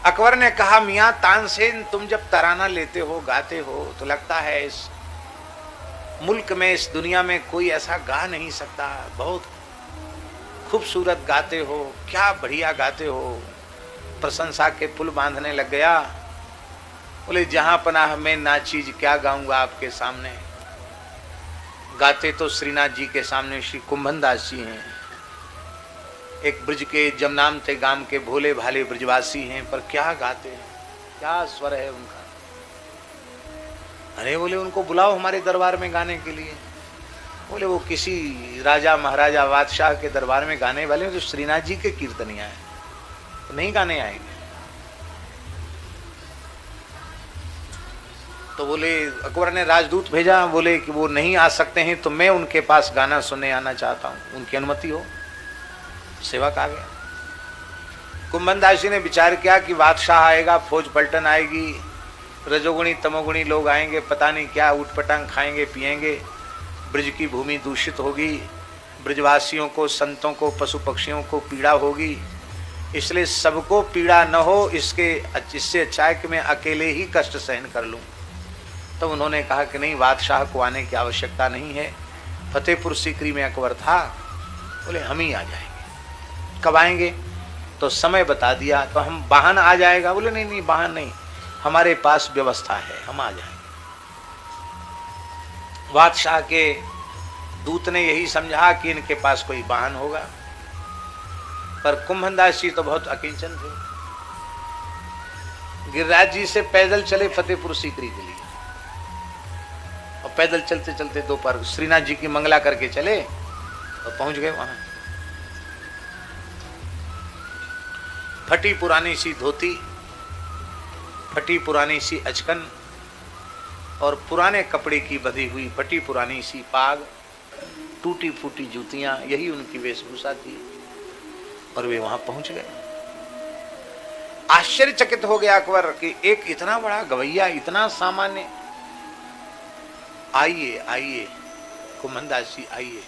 अकबर ने कहा, मियां तानसेन, तुम जब तराना लेते हो, गाते हो, तो लगता है इस मुल्क में, इस दुनिया में कोई ऐसा गा नहीं सकता। बहुत खूबसूरत गाते हो, क्या बढ़िया गाते हो। प्रशंसा के पुल बांधने लग गया। बोले, जहां पनाह में ना चीज, क्या गाऊंगा आपके सामने। गाते तो श्रीनाथ जी के सामने श्री कुंभनदास जी हैं, एक ब्रज के जमनामते गांव के भोले भाले ब्रजवासी हैं, पर क्या गाते हैं, क्या स्वर है उनका। अरे बोले, उनको बुलाओ हमारे दरबार में गाने के लिए। बोले, वो किसी राजा महाराजा बादशाह के दरबार में गाने वाले हैं, जो श्रीनाथ जी के कीर्तनिया हैं, तो नहीं गाने आएंगे। तो बोले, अकबर ने राजदूत भेजा, बोले कि वो नहीं आ सकते हैं, तो मैं उनके पास गाना सुनने आना चाहता हूँ, उनकी अनुमति हो। सेवक आ गया। कुंभनदास जी ने विचार किया कि बादशाह आएगा, फौज पलटन आएगी, रजोगुणी तमोगुणी लोग आएंगे, पता नहीं क्या उठपटांग खाएंगे पिएंगे, ब्रज की भूमि दूषित होगी, ब्रजवासियों को, संतों को, पशु पक्षियों को पीड़ा होगी, इसलिए सबको पीड़ा न हो, इससे अच्छा है कि मैं अकेले ही कष्ट सहन कर लूं। तो उन्होंने कहा कि नहीं, बादशाह को आने की आवश्यकता नहीं है। फतेहपुर सीकरी में अकबर था। बोले, हम ही आ जाएंगे। कब आएंगे? तो समय बता दिया। तो हम वाहन आ जाएगा? बोले, नहीं नहीं, वाहन नहीं, हमारे पास व्यवस्था है, हम आ जाएंगे। बादशाह के दूत ने यही समझा कि इनके पास कोई वाहन होगा, पर कुंभनदास जी तो बहुत अकिंचन थे। गिरिराज जी से पैदल चले फतेहपुर सीकरी के लिए, और पैदल चलते चलते दोपहर श्रीनाथ जी की मंगला करके चले और पहुंच गए वहां। फटी पुरानी सी धोती, फटी पुरानी सी अचकन और पुराने कपड़े की बंधी हुई फटी पुरानी सी पाग, टूटी फूटी जूतियां, यही उनकी वेशभूषा थी। और वे वहां पहुंच गए। आश्चर्यचकित हो गया अकबर कि एक इतना बड़ा गवैया, इतना सामान्य। आइए आइए कुंभनदास जी आइए।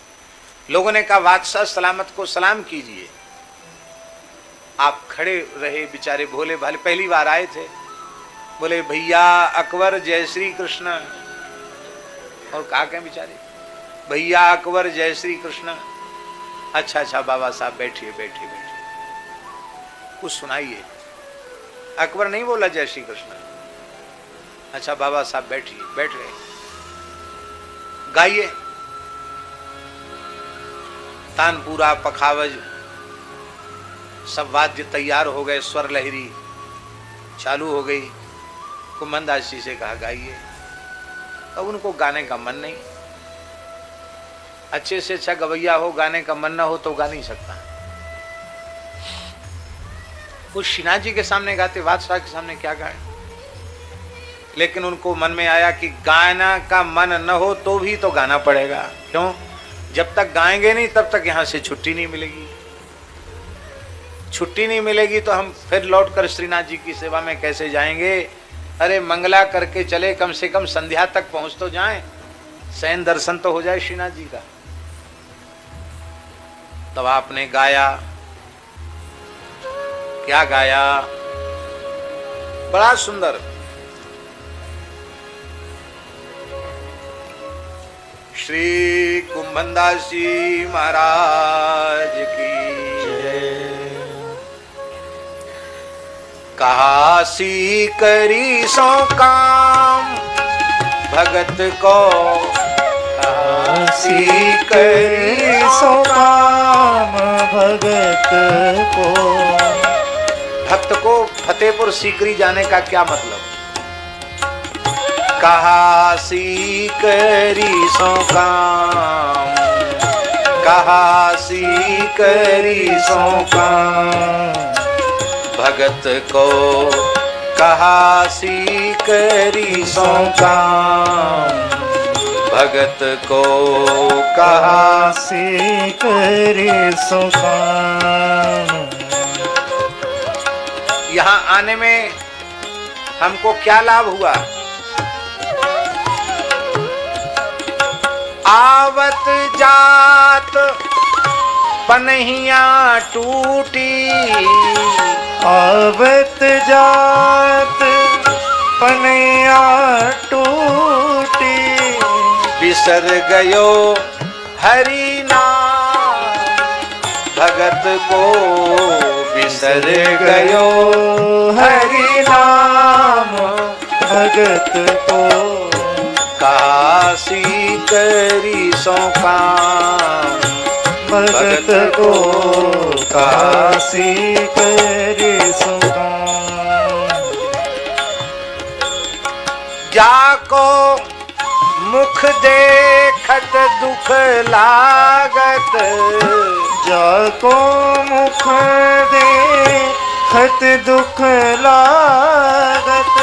लोगों ने कहा, बादशाह सलामत को सलाम कीजिए। आप खड़े रहे, बेचारे भोले भाले पहली बार आए थे। बोले, भैया अकबर जय श्री कृष्ण। और कहा क्या बेचारे, भैया अकबर जय श्री कृष्ण। अच्छा अच्छा बाबा साहब, बैठिए बैठिए बैठिए, कुछ सुनाइए। अकबर नहीं बोला जय श्री कृष्ण। अच्छा बाबा साहब बैठिए। बैठ गए। गाइए। तानपुरा, पखावज, सब वाद्य तैयार हो गए, स्वर लहरी चालू हो गई। कुंभनदास जी से कहा, गाइए। अब उनको गाने का मन नहीं। अच्छे से अच्छा गवैया हो, गाने का मन ना हो तो गा नहीं सकता। उस श्रीनाथ जी के सामने गाते, बादशाह के सामने क्या गाए। लेकिन उनको मन में आया कि गाना का मन न हो तो भी तो गाना पड़ेगा। क्यों? जब तक गाएंगे नहीं तब तक यहां से छुट्टी नहीं मिलेगी। छुट्टी नहीं मिलेगी तो हम फिर लौटकर श्रीनाथ जी की सेवा में कैसे जाएंगे। अरे मंगला करके चले, कम से कम संध्या तक पहुंच तो जाएं, सैन दर्शन तो हो जाए श्रीनाथ जी का। तब आपने गाया। क्या गाया? बड़ा सुंदर। श्री कुंभनदास जी महाराज की जय। कहा सी करी सो काम भगत को, कहा सी करी सो काम भगत को। भक्त को फतेहपुर सीकरी जाने का क्या मतलब? कहा सी करी सो काम, कहा सी करी सो काम भगत को, कहा सी करी सो काम भगत को, कहा सी करी सो काम। यहाँ आने में हमको क्या लाभ हुआ? आवत जात पनहिया टूटी, आवत जात पनैया टूटी, बिसर गयो हरि नाम भगत को, बिसर गयो हरि नाम भगत को, काशी करी सो काम भगत को काशी करे सो काम। जाको मुख देखत दुख लागत, जाको मुख देखत दुख लागत,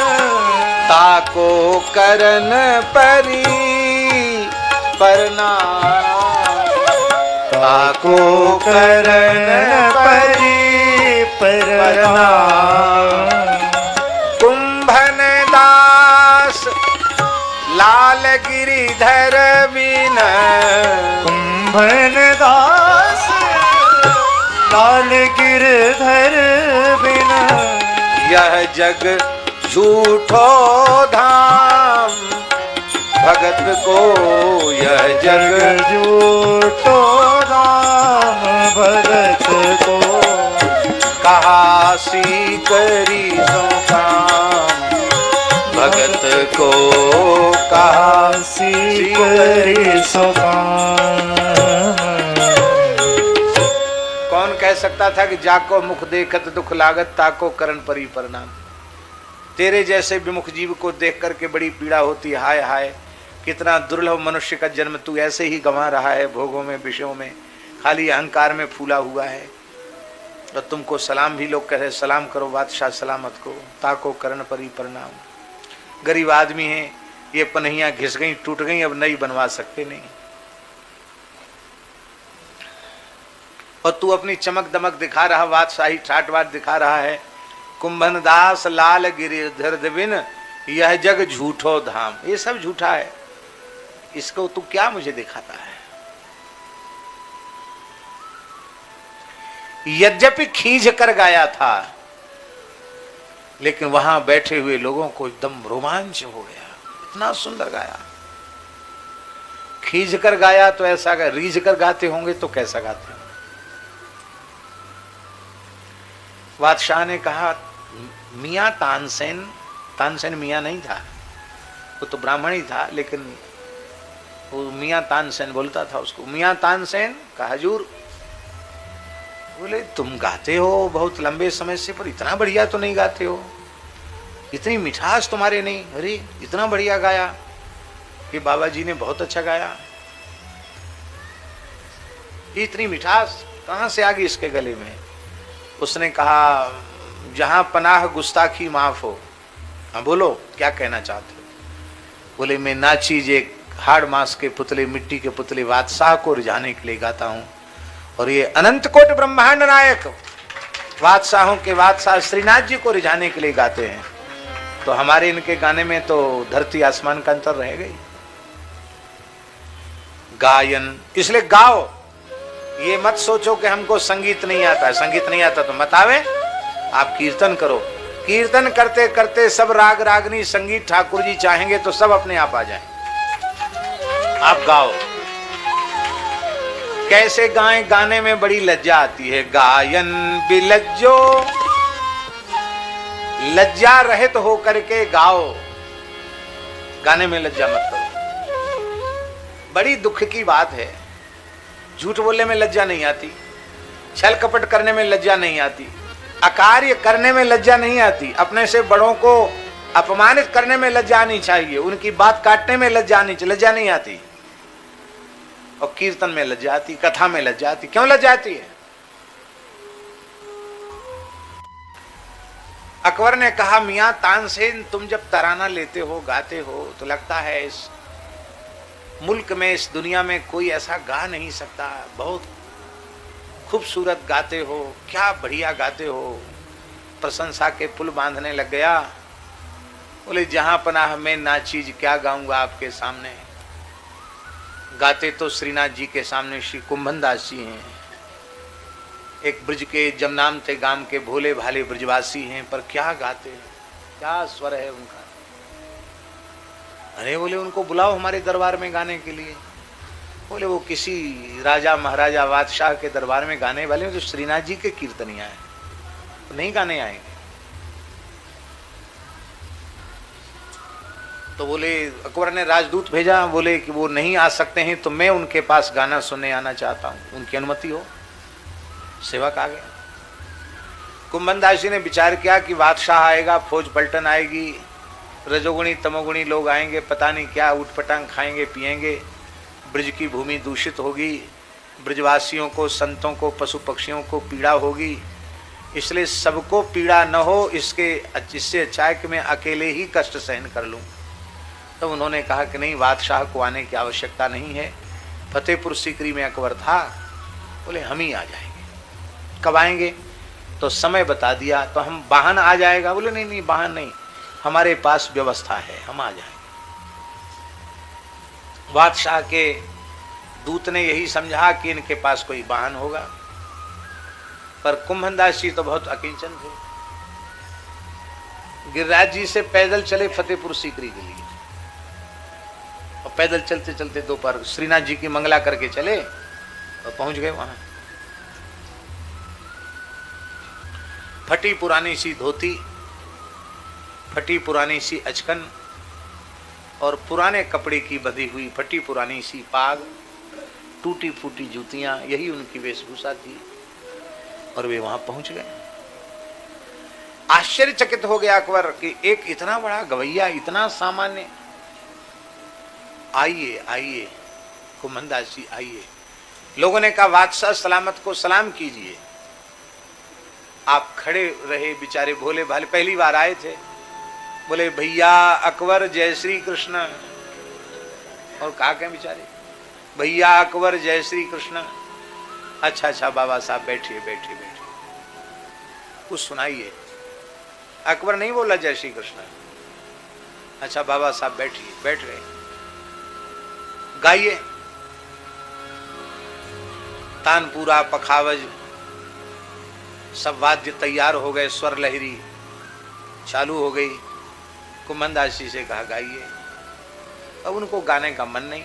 ताको करन परी प्रणाम, ताको करन परी प्रणाम। कुंभन दास लाल गिरिधर बिन, कुंभन दास लाल गिरधर बिन, यह जग झूठो धाम भगत को, यह जग झूठो धाम भगत को, काशी करी सो काम भगत को, काशी करी सो काम। कौन कह सकता था कि जाको मुख देखत दुख लागत, ताको करण परी प्रणाम। तेरे जैसे विमुख जीव को देख करके बड़ी पीड़ा होती, हाय हाय कितना दुर्लभ मनुष्य का जन्म तू ऐसे ही गंवा रहा है, भोगों में विषयों में खाली अहंकार में फूला हुआ है। और तुमको सलाम भी लोग कह रहे, सलाम करो बादशाह सलामत को, ताको करण परी प्रणाम। गरीब आदमी है, ये पनहियां घिस गई टूट गई, अब नई बनवा सकते नहीं। और तू अपनी चमक दमक दिखा रहा, बादशाही ठाट बाट दिखा रहा है। कुंभन दास लाल गिरिधर बिन, यह जग झूठो धाम, ये सब झूठा है, इसको तू क्या मुझे दिखाता है। यद्यपि खींच कर गाया था, लेकिन वहां बैठे हुए लोगों को एकदम रोमांच हो गया, इतना सुंदर गाया। खींच कर गाया तो ऐसा गा, रीझ कर गाते होंगे तो कैसा गाते होंगे। बादशाह ने कहा, मियाँ तानसेन, तानसेन मियाँ नहीं था, वो तो ब्राह्मण ही था, लेकिन वो मियाँ तानसेन बोलता था उसको। मियाँ तानसेन कहा, हजूर। बोले, तुम गाते हो बहुत लंबे समय से, पर इतना बढ़िया तो नहीं गाते हो, इतनी मिठास तुम्हारे नहीं। अरे इतना बढ़िया गाया कि बाबा जी ने बहुत अच्छा गाया, इतनी मिठास कहाँ से आ गई इसके गले में। उसने कहा, जहां पनाह गुस्ताखी माफ हो। हाँ बोलो, क्या कहना चाहते हो। बोले, मैं नाचीज एक हाड़ मांस के पुतले, मिट्टी के पुतले बादशाह को रिझाने के लिए गाता हूं, और ये अनंत कोट ब्रह्मांड नायक बादशाहों के बादशाह श्रीनाथ जी को रिझाने के लिए गाते हैं। तो हमारे इनके गाने में तो धरती आसमान का अंतर रह गई। गायन इसलिए गाओ, ये मत सोचो कि हमको संगीत नहीं आता है। संगीत नहीं आता तो मत आवे, आप कीर्तन करो। कीर्तन करते करते सब राग रागनी संगीत ठाकुर जी चाहेंगे तो सब अपने आप आ जाए। आप गाओ। कैसे गाएं, गाने में बड़ी लज्जा आती है। गायन बिलज्जो, लज्जा रहित हो करके गाओ, गाने में लज्जा मत करो। बड़ी दुख की बात है, झूठ बोलने में लज्जा नहीं आती, छल कपट करने में लज्जा नहीं आती, अकार्य करने में लज्जा नहीं आती, अपने से बड़ों को अपमानित करने में लज्जा आनी चाहिए, उनकी बात काटने में लज्जा नहीं आती। और कीर्तन में लज्जा आती, कथा में लज्जा आती। क्यों लज्जा आती है? अकबर ने कहा, मियां तानसेन, तुम जब तराना लेते हो, गाते हो, तो लगता है इस मुल्क में, इस दुनिया में कोई ऐसा गा नहीं सकता। बहुत खूबसूरत गाते हो, क्या बढ़िया गाते हो। प्रशंसा के पुल बांधने लग गया। बोले, जहां पनाह मैं नाचीज क्या गाऊंगा आपके सामने। गाते तो श्रीनाथ जी के सामने श्री कुंभन दास जी हैं। एक ब्रज के जमनामते गांव के भोले भाले ब्रजवासी हैं, पर क्या गाते हैं, क्या स्वर है उनका। अरे बोले उनको बुलाओ हमारे दरबार में गाने के लिए। बोले वो किसी राजा महाराजा बादशाह के दरबार में गाने वाले हैं, जो श्रीनाथ जी के कीर्तनिया है, तो नहीं गाने आएंगे। तो बोले अकबर ने राजदूत भेजा, बोले कि वो नहीं आ सकते हैं, तो मैं उनके पास गाना सुनने आना चाहता हूँ, उनकी अनुमति हो। सेवक आ गया। कुंभनदास जी ने विचार किया कि बादशाह आएगा, फौज पलटन आएगी, रजोगुणी तमोगुणी लोग आएंगे, पता नहीं क्या उठपटांग खाएंगे पिएंगे, ब्रज की भूमि दूषित होगी, ब्रजवासियों को, संतों को, पशु पक्षियों को पीड़ा होगी, इसलिए सबको पीड़ा न हो, इससे अच्छा है कि मैं अकेले ही कष्ट सहन कर लूं। तो उन्होंने कहा कि नहीं, बादशाह को आने की आवश्यकता नहीं है। फतेहपुर सीकरी में अकबर था, बोले हम ही आ जाएंगे। कब आएंगे? तो समय बता दिया। तो हम वाहन आ जाएगा? बोले नहीं नहीं, वाहन नहीं, हमारे पास व्यवस्था है, हम आ जाएंगे। बादशाह के दूत ने यही समझा कि इनके पास कोई वाहन होगा, पर कुंभनदास जी तो बहुत अकिंचन थे। गिरिराज जी से पैदल चले फतेहपुर सीकरी के लिए, और पैदल चलते चलते दोपहर श्रीनाथ जी की मंगला करके चले और पहुंच गए वहां। फटी पुरानी सी धोती, फटी पुरानी सी अचकन और पुराने कपड़े की बंधी हुई फटी पुरानी सी पाग, टूटी फूटी जूतियां, यही उनकी वेशभूषा थी। और वे वहां पहुंच गए। आश्चर्यचकित हो गया अकबर कि एक इतना बड़ा गवैया, इतना सामान्य। आइए आइए कुंभनदास जी आइए। लोगों ने कहा बादशाह सलामत को सलाम कीजिए। आप खड़े रहे, बेचारे भोले भाले पहली बार आए थे। बोले भैया अकबर जय श्री कृष्ण। और कहा क्या बेचारे, भैया अकबर जय श्री कृष्ण। अच्छा अच्छा बाबा साहब बैठिए बैठिए बैठिए, कुछ सुनाइए। अकबर नहीं बोला जय श्री कृष्ण। अच्छा बाबा साहब बैठिए, बैठ गए। गाइए। तानपुरा पखावज सब वाद्य तैयार हो गए, स्वर लहरी चालू हो गई। कुंभनदास जी से कहा गाइए। अब उनको गाने का मन नहीं।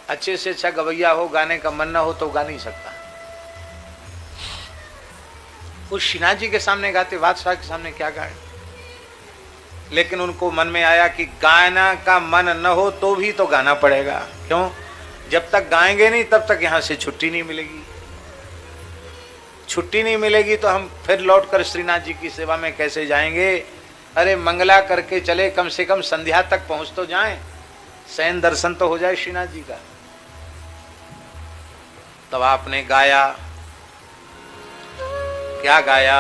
अच्छे से अच्छा गवैया हो, गाने का मन ना हो तो गा नहीं सकता। उस श्रीनाथ जी के सामने गाते, बादशाह के सामने क्या गाए। लेकिन उनको मन में आया कि गाना का मन न हो तो भी तो गाना पड़ेगा। क्यों? जब तक गाएंगे नहीं तब तक यहां से छुट्टी नहीं मिलेगी। छुट्टी नहीं मिलेगी तो हम फिर लौटकर श्रीनाथ जी की सेवा में कैसे जाएंगे। अरे मंगला करके चले, कम से कम संध्या तक पहुंच तो जाएं, शयन दर्शन तो हो जाए श्रीनाथ जी का। तब आपने गाया, क्या गाया।